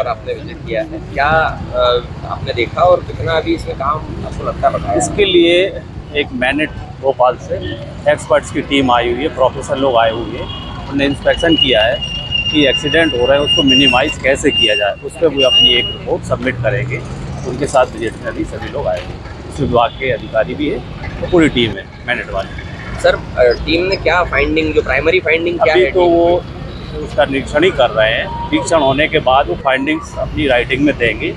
पर आपने विजिट किया है, क्या आपने देखा और कितना अभी इसमें काम आपको लगता है? इसके लिए एक मैनेट भोपाल से एक्सपर्ट्स की टीम आई हुई है, प्रोफेसर लोग आए हुए हैं। उन्होंने इंस्पेक्शन किया है कि एक्सीडेंट हो रहे हैं उसको मिनिमाइज़ कैसे किया जाए, उस पर वो अपनी एक रिपोर्ट सबमिट करेंगे। उनके साथ विजिट में भी सभी लोग आए हुए हैं, उस विभाग के अधिकारी भी है, तो पूरी टीम है मैनेट वाली। सर टीम ने क्या फाइंडिंग, जो प्राइमरी फाइंडिंग क्या अभी है? तो वो उसका निरीक्षण ही कर रहे हैं। निरीक्षण होने के बाद वो फाइंडिंग्स अपनी राइटिंग में देंगे।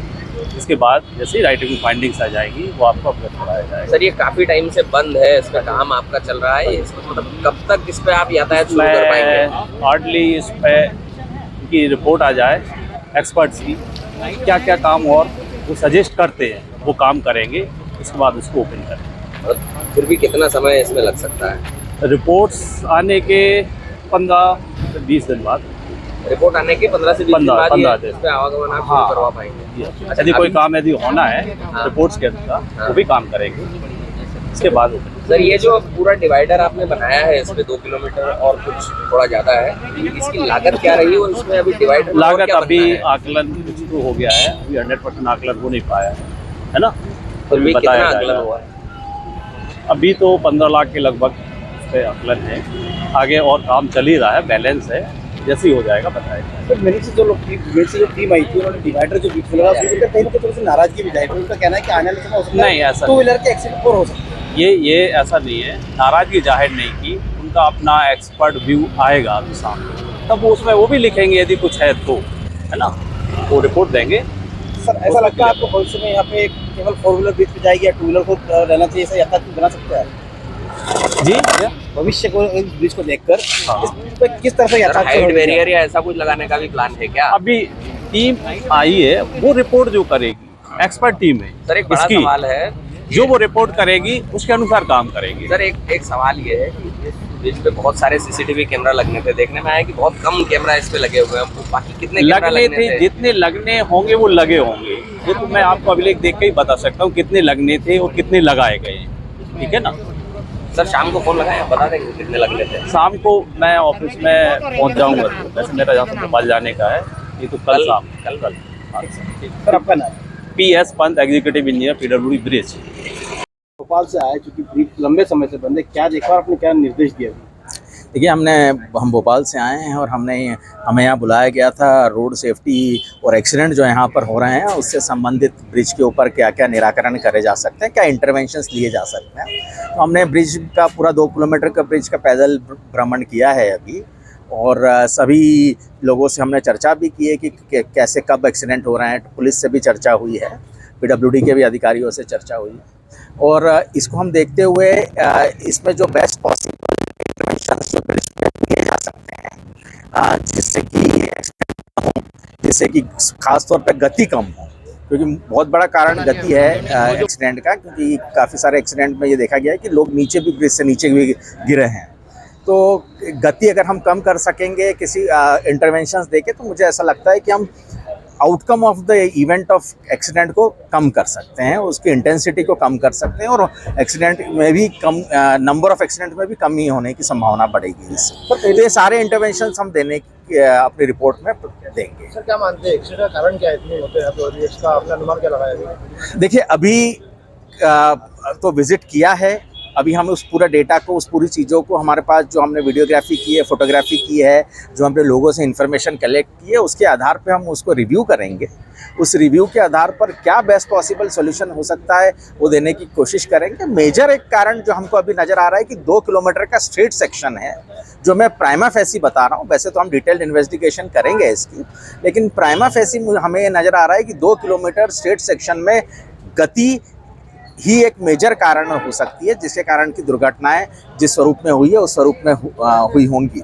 इसके बाद जैसे ही राइटिंग में फाइंडिंग्स आ जाएगी वो आपको अवगत कराया जाएगा। सर ये काफ़ी टाइम से बंद है, इसका काम आपका चल रहा है, इसमें मतलब कब तक इस पे आप यातायात शुरू कर पाएंगे? हार्डली इस पे की रिपोर्ट आ जाए एक्सपर्ट्स की, क्या क्या काम और वो सजेस्ट करते हैं वो काम करेंगे, इसके बाद उसको ओपन करेंगे। और फिर भी कितना समय इसमें लग सकता है? रिपोर्ट्स आने के 15 से 20 दिन बाद। रिपोर्ट आने के 15 से 20 दिन बाद 15 दिन। इस पे आवागमन आप शुरू हाँ, करवा पाएंगे? यदि कोई काम यदि होना है हाँ। रिपोर्ट्स के अनुसार वो भी काम करेंगे, इसके बाद ओपन। सर ये जो पूरा डिवाइडर आपने बनाया है, इस पे 2 किलोमीटर और कुछ थोड़ा ज़्यादा है, इसकी लागत क्या रही और इसमें अभी डिवाइडर लागत अभी आकलन कुछ तो हो गया है, अभी 100% आकलन हो नहीं पाया है ना? फिर भी कितना बताया आकलन जाएगा। हुआ है? अभी तो 15 लाख के लगभग इस पे आकलन है, आगे और काम चल ही रहा है, बैलेंस है, जैसे ही हो जाएगा बताएगा। सर मेरे से जो टीम आई थी उन्होंने डिवाइडर जो बीच में लगा उसके ऊपर कहीं ना कहीं थोड़ी सी नाराजगी भी जाएगी। उनका कहना है कि आने वाले समय हो सकता है नहीं, ऐसा टू व्हीलर के एक्सीडेंट और हो सकते हैं। ये ऐसा नहीं है, नाराजगी जाहिर नहीं की, उनका अपना एक्सपर्ट व्यू आएगा अभी सामने, तब वो उसमें वो भी लिखेंगे यदि कुछ है तो, है ना, वो रिपोर्ट देंगे। सर ऐसा लगता है आपको भविष्य में यहाँ पे केवल 4 व्हीलर बीच में जाएगी या 2 व्हीलर को रहना चाहिए, ऐसा यातायात बना सकते हैं जी भविष्य को इस ब्रिज को देखकर? हाँ। इस पे किस तरह से यातायात हाइट बैरियर या ऐसा कुछ लगाने का भी प्लान है क्या? अभी टीम आई है, वो रिपोर्ट जो करेगी, एक्सपर्ट टीम है सर एक बड़ा इसकी, सवाल है, जो वो रिपोर्ट करेगी उसके अनुसार काम करेगी। सर एक सवाल ये है कि इस ब्रिज पे बहुत सारे सीसीटीवी कैमरा लगने थे, देखने में आया कि बहुत कम कैमरा इस पे लगे हुए हैं, वो बाकी कितने कैमरा लगने लगने थे? जितने लगने होंगे वो लगे होंगे, ये तो मैं आपको अभिलेख देख के ही बता सकता हूँ कितने लगने थे और कितने लगाए गए, ठीक है ना? सर शाम को फोन लगाया, बता देंगे कितने लगने थे? शाम को मैं ऑफिस में पहुंच जाऊंगा, वैसे मेरा यहाँ से भोपाल जाने का है, ये तो कल शाम कल हाँ सर आपका नाम? PS Pant, executive engineer, PWD bridge. Bhopal से आए चूँकि ब्रिज लंबे समय से बंद है, क्या देखा और आपने क्या निर्देश दिया? देखिए हम भोपाल से आए हैं और हमें यहाँ बुलाया गया था रोड सेफ्टी और एक्सीडेंट जो यहाँ पर हो रहे हैं उससे संबंधित ब्रिज के ऊपर क्या क्या निराकरण करे जा सकते हैं, क्या इंटरवेंशंस लिए जा सकते हैं। तो हमने ब्रिज का पूरा 2 किलोमीटर का ब्रिज का पैदल भ्रमण किया है अभी, और सभी लोगों से हमने चर्चा भी की है कि कैसे कब एक्सीडेंट हो रहे हैं। पुलिस से भी चर्चा हुई है, PWD के भी अधिकारियों से चर्चा हुई है, और इसको हम देखते हुए इसमें जो बेस्ट पॉसिबल इंटरवेंशंस जो ब्रिज पे किए जा सकते हैं जिससे कि खास तौर पे गति कम हो, क्योंकि बहुत बड़ा कारण गति है एक्सीडेंट का, क्योंकि काफ़ी सारे एक्सीडेंट में ये देखा गया है कि लोग नीचे भी ब्रिज से नीचे भी गिरे हैं। तो गति अगर हम कम कर सकेंगे किसी इंटरवेंशंस देके, तो मुझे ऐसा लगता है कि हम outcome of the event of accident को कम कर सकते हैं, उसकी इंटेंसिटी को कम कर सकते हैं, और एक्सीडेंट में भी कम नंबर ऑफ एक्सीडेंट में भी कमी होने की संभावना बढ़ेगी इससे। तो ये सारे इंटरवेंशंस हम देने की अपनी रिपोर्ट में देंगे। सर क्या मानते हैं एक्सीडेंट का कारण क्या इतने होते हैं, तो इसका अपना अनुमान क्या लगाया? देखिए अभी तो विजिट किया है, अभी हम उस पूरा डेटा को, उस पूरी चीज़ों को, हमारे पास जो हमने वीडियोग्राफी की है, फोटोग्राफी की है, जो हमने लोगों से इन्फॉर्मेशन कलेक्ट की है, उसके आधार पे हम उसको रिव्यू करेंगे। उस रिव्यू के आधार पर क्या बेस्ट पॉसिबल सॉल्यूशन हो सकता है वो देने की कोशिश करेंगे। मेजर एक कारण जो हमको अभी नज़र आ रहा है कि 2 किलोमीटर का स्ट्रेट सेक्शन है, जो मैं प्राइमा फेसी बता रहा हूँ, वैसे तो हम डिटेल्ड इन्वेस्टिगेशन करेंगे इसकी, लेकिन प्राइमा फेसी हमें ये नज़र आ रहा है कि 2 किलोमीटर स्ट्रेट सेक्शन में गति ही एक मेजर कारण हो सकती है, जिसके कारण की दुर्घटनाएं जिस स्वरूप में हुई है उस स्वरूप में हुई होंगी।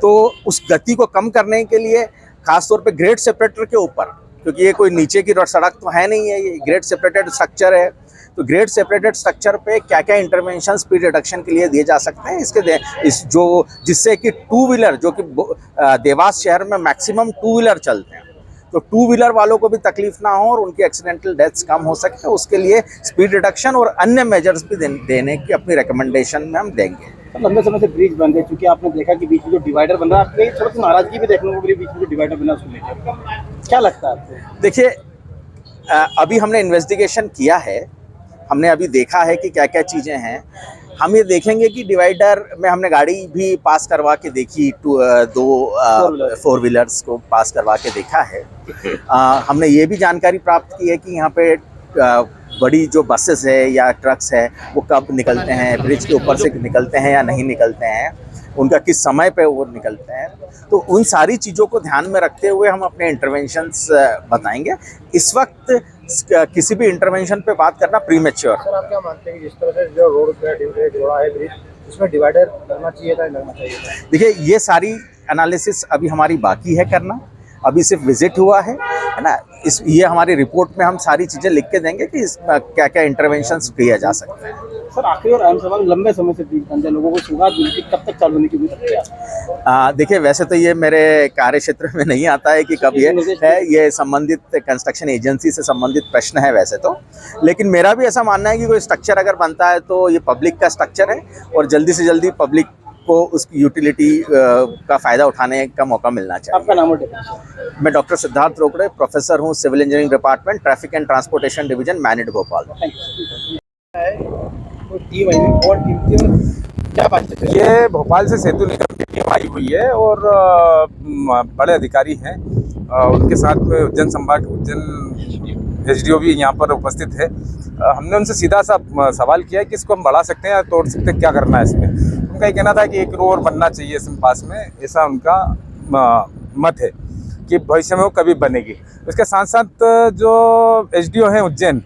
तो उस गति को कम करने के लिए खासतौर पे ग्रेड सेपरेटर के ऊपर, क्योंकि ये कोई नीचे की सड़क तो है नहीं है, ये ग्रेड सेपरेटेड स्ट्रक्चर है, तो ग्रेड सेपरेटेड स्ट्रक्चर पे क्या क्या इंटरवेंशन स्पीड रिडक्शन के लिए दिए जा सकते हैं जिससे कि 2 व्हीलर, जो कि देवास शहर में मैक्सिमम 2 व्हीलर चलते हैं, तो टू व्हीलर वालों को भी तकलीफ ना हो और उनकी एक्सीडेंटल डेथ्स कम हो सके, उसके लिए स्पीड रिडक्शन और अन्य मेजर्स भी देने की अपनी रिकमेंडेशन में हम देंगे। लंबे समय से ब्रिज बंद है, क्योंकि आपने देखा कि बीच में जो डिवाइडर बन रहा है, आपके थोड़ी सी नाराजगी भी देखने को मिली बीच में जो डिवाइडर बना उसको लेकर, क्या लगता है आपको? देखिए, अभी हमने इन्वेस्टिगेशन किया है, हमने अभी देखा है कि क्या क्या चीज़ें हैं। हम ये देखेंगे कि डिवाइडर में हमने गाड़ी भी पास करवा के देखी, दो फोर व्हीलर्स को पास करवा के देखा है। हमने ये भी जानकारी प्राप्त की है कि यहाँ पे बड़ी जो बसेस है या ट्रक्स है वो कब निकलते हैं, ब्रिज के ऊपर से निकलते हैं या नहीं निकलते हैं, उनका किस समय पे वो निकलते हैं। तो उन सारी चीज़ों को ध्यान में रखते हुए हम अपने इंटरवेंशंस बताएंगे। इस वक्त किसी भी इंटरवेंशन पे बात करना प्रीमेच्योर। सर, आप क्या मानते हैं कि जिस तरह से जो रोड पे जोड़ा है ब्रिज, उसमें डिवाइडर लगना चाहिए था, लगना चाहिए था? देखिए, ये सारी एनालिसिस अभी हमारी बाकी है करना, अभी सिर्फ विजिट हुआ है ना। ये हमारी रिपोर्ट में हम सारी चीज़ें लिख के देंगे कि इसमें क्या क्या इंटरवेंशंस किया जा सकता है। सर, आखिरी और अहम सवाल, लंबे समय से ब्रिज बंद है, लोगों को सुगात मिलती, कब तक चालू होने की उम्मीद रखते हैं? देखिए, वैसे तो ये मेरे कार्य क्षेत्र में नहीं आता है कि कब ये है, ये संबंधित कंस्ट्रक्शन एजेंसी से संबंधित प्रश्न है वैसे तो। लेकिन मेरा भी ऐसा मानना है कि कोई स्ट्रक्चर अगर बनता है तो ये पब्लिक का स्ट्रक्चर है और जल्दी से जल्दी पब्लिक को उसकी यूटिलिटी का फ़ायदा उठाने का मौका मिलना चाहिए। आपका नाम और डिपार्टमेंट? मैं डॉक्टर सिद्धार्थ रोकड़े, प्रोफेसर हूँ, civil engineering department, traffic and transportation division, MANIT Bhopal. Team आई हुई, कौन टीम थी और क्या बात है? ये भोपाल से सेतु निगम की टीम आई हुई है और बड़े अधिकारी हैं, उनके साथ में उज्जैन संभाग उज्जैन एसडीओ भी यहाँ पर उपस्थित है। हमने उनसे सीधा सा सवाल किया कि इसको हम बढ़ा सकते हैं या तोड़ सकते हैं, क्या करना है इसमें। उनका ये कहना था कि एक रोड बनना चाहिए इसमें पास में, ऐसा उनका मत है कि भविष्य में वो कभी बनेगी। उसके साथ साथ जो एसडीओ हैं उज्जैन,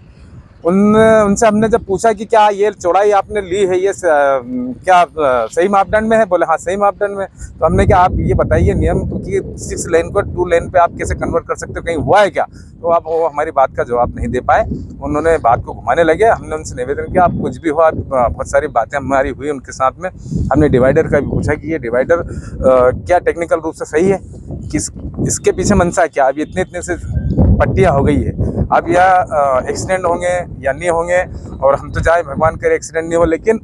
उनसे हमने जब पूछा कि क्या ये चौड़ाई आपने ली है ये क्या सही मापदंड में है, बोले हाँ सही मापदंड में। तो हमने क्या आप ये बताइए नियम कि 6 लेन को 2 लेन पे आप कैसे कन्वर्ट कर सकते हो, कहीं हुआ है क्या? तो आप वो हमारी बात का जवाब नहीं दे पाए, उन्होंने बात को घुमाने लगे। हमने उनसे निवेदन किया आप कुछ भी हो, आप बहुत सारी बातें हमारी हुई उनके साथ में। हमने डिवाइडर का भी पूछा कि ये डिवाइडर क्या टेक्निकल रूप से सही है, किस इसके पीछे मंशा क्या? अभी इतने से पट्टियाँ हो गई है, अब या एक्सीडेंट होंगे या नहीं होंगे, और हम तो चाहे भगवान करे एक्सीडेंट नहीं हो, लेकिन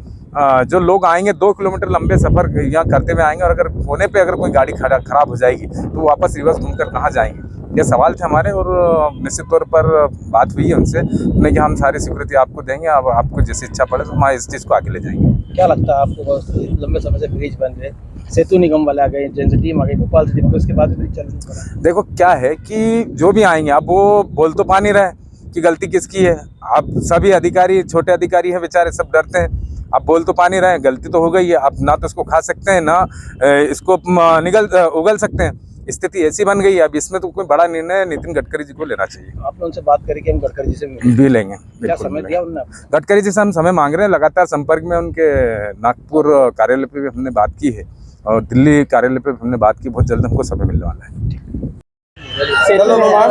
जो लोग आएंगे 2 किलोमीटर लंबे सफ़र यहाँ करते हुए आएंगे और अगर होने पे अगर कोई गाड़ी खराब हो जाएगी तो वापस रिवर्स घूमकर कहाँ जाएंगे? ये सवाल थे हमारे और निश्चित तौर पर बात हुई है उनसे, उन्हें कि हम सारी स्वीकृति आपको देंगे, अब आपको जैसी इच्छा पड़े तो हम इस चीज़ को आगे ले जाएंगे। क्या लगता है आपको? बहुत लंबे समय से ब्रिज बंद है, सेतु निगम वाले आ गए, जैसे टीम आ गई भोपाल से, उसके बाद ब्रिज चालू करा। देखो क्या है कि जो भी आएंगे अब वो बोल तो पा नहीं रहे कि गलती किसकी है। आप सभी अधिकारी, छोटे अधिकारी हैं बेचारे, सब डरते हैं। आप बोल तो पा नहीं रहे, गलती तो हो गई है, आप ना तो इसको खा सकते हैं ना इसको उगल सकते हैं। स्थिति ऐसी बन गई है, अब इसमें तो कोई बड़ा निर्णय नितिन गडकरी जी को लेना चाहिए। आपने उनसे बात करी कि हम गडकरी जी से भी लेंगे, क्या समय दिया उन्होंने? गडकरी जी से हम समय मांग रहे हैं, लगातार संपर्क में। उनके नागपुर कार्यालय पे भी हमने बात की है और दिल्ली कार्यालय पे हमने बात की, बहुत जल्द हमको समय मिलने वाला है। सेतु निर्माण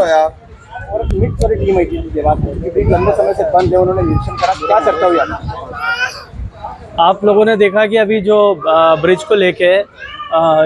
और मिड वाली टीम आई थी क्योंकि लंबे समय से बंद है, उन्होंने निरीक्षण करा, क्या चर्चा हुई आप लोगों ने देखा कि अभी जो ब्रिज को लेके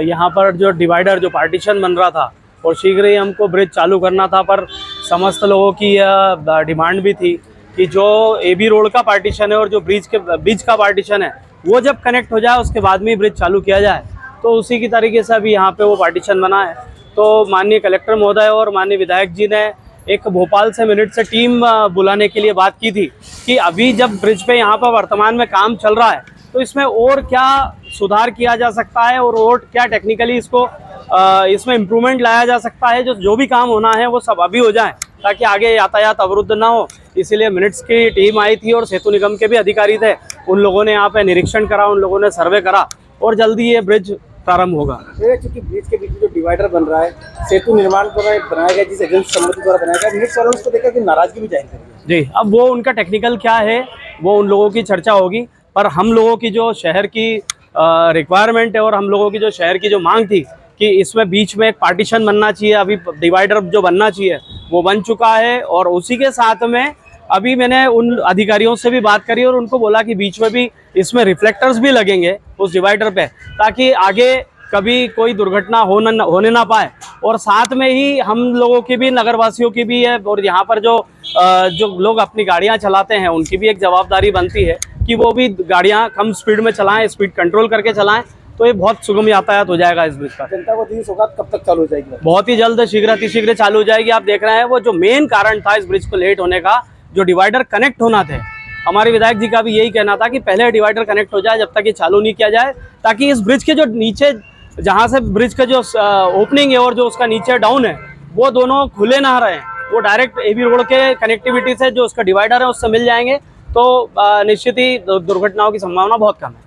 यहाँ पर जो डिवाइडर जो पार्टीशन बन रहा था और शीघ्र ही हमको ब्रिज चालू करना था, पर समस्त लोगों की यह डिमांड भी थी कि जो AB रोड का पार्टीशन है और जो ब्रिज के बीच का पार्टीशन है वो जब कनेक्ट हो जाए उसके बाद में ब्रिज चालू किया जाए। तो उसी की तरीके से अभी यहाँ पे वो पार्टीशन बना है। तो माननीय कलेक्टर महोदय और माननीय विधायक जी ने एक भोपाल से मिनट से टीम बुलाने के लिए बात की थी कि अभी जब ब्रिज पे यहाँ पर वर्तमान में काम चल रहा है तो इसमें और क्या सुधार किया जा सकता है और क्या टेक्निकली इसमें इम्प्रूवमेंट लाया जा सकता है। जो भी काम होना है वो सब अभी हो जाए ताकि आगे यातायात अवरुद्ध ना हो। इसीलिए मिनट्स की टीम आई थी और सेतु निगम के भी अधिकारी थे, उन लोगों ने यहाँ पे निरीक्षण करा, उन लोगों ने सर्वे करा और जल्दी ये ब्रिज प्रारंभ होगा। क्योंकि ब्रिज के बीच में जो डिवाइडर बन रहा है, सेतु निर्माण बनाया गया जिस एजेंसी समिति द्वारा बनाया गया, मिनट्स वालों ने उसको देखा कि नाराजगी भी जाहिर करी। जी, अब वो उनका टेक्निकल क्या है वो उन लोगों की चर्चा होगी, पर हम लोगों की जो शहर की रिक्वायरमेंट है और हम लोगों की जो शहर की जो मांग थी कि इसमें बीच में एक पार्टीशन बनना चाहिए, अभी डिवाइडर जो बनना चाहिए वो बन चुका है। और उसी के साथ में अभी मैंने उन अधिकारियों से भी बात करी और उनको बोला कि बीच में भी इसमें रिफ्लेक्टर्स भी लगेंगे उस डिवाइडर पे, ताकि आगे कभी कोई दुर्घटना होने ना पाए। और साथ में ही हम लोगों की भी, नगरवासियों की भी है, और यहाँ पर जो लोग अपनी गाड़ियाँ चलाते हैं उनकी भी एक जवाबदारी बनती है कि वो भी गाड़ियाँ कम स्पीड में चलाएं, स्पीड कंट्रोल करके चलाएं। तो ये बहुत सुगम यातायात हो जाएगा इस ब्रिज का। जनता को दी सौगात कब तक चालू हो जाएगी? बहुत ही जल्द, शीघ्र चालू हो जाएगी। आप देख रहे हैं वो जो मेन कारण था इस ब्रिज को लेट होने का, जो डिवाइडर कनेक्ट होना थे, हमारे विधायक जी का भी यही कहना था कि पहले डिवाइडर कनेक्ट हो जाए जब तक ये चालू नहीं किया जाए, ताकि इस ब्रिज के जो नीचे, जहाँ से ब्रिज का जो ओपनिंग है और जो उसका नीचे डाउन है, वो दोनों खुले ना रहे, वो डायरेक्ट एबी रोड के कनेक्टिविटी से जो उसका डिवाइडर है उससे मिल जाएंगे। तो निश्चित ही दुर्घटनाओं की संभावना बहुत कम है।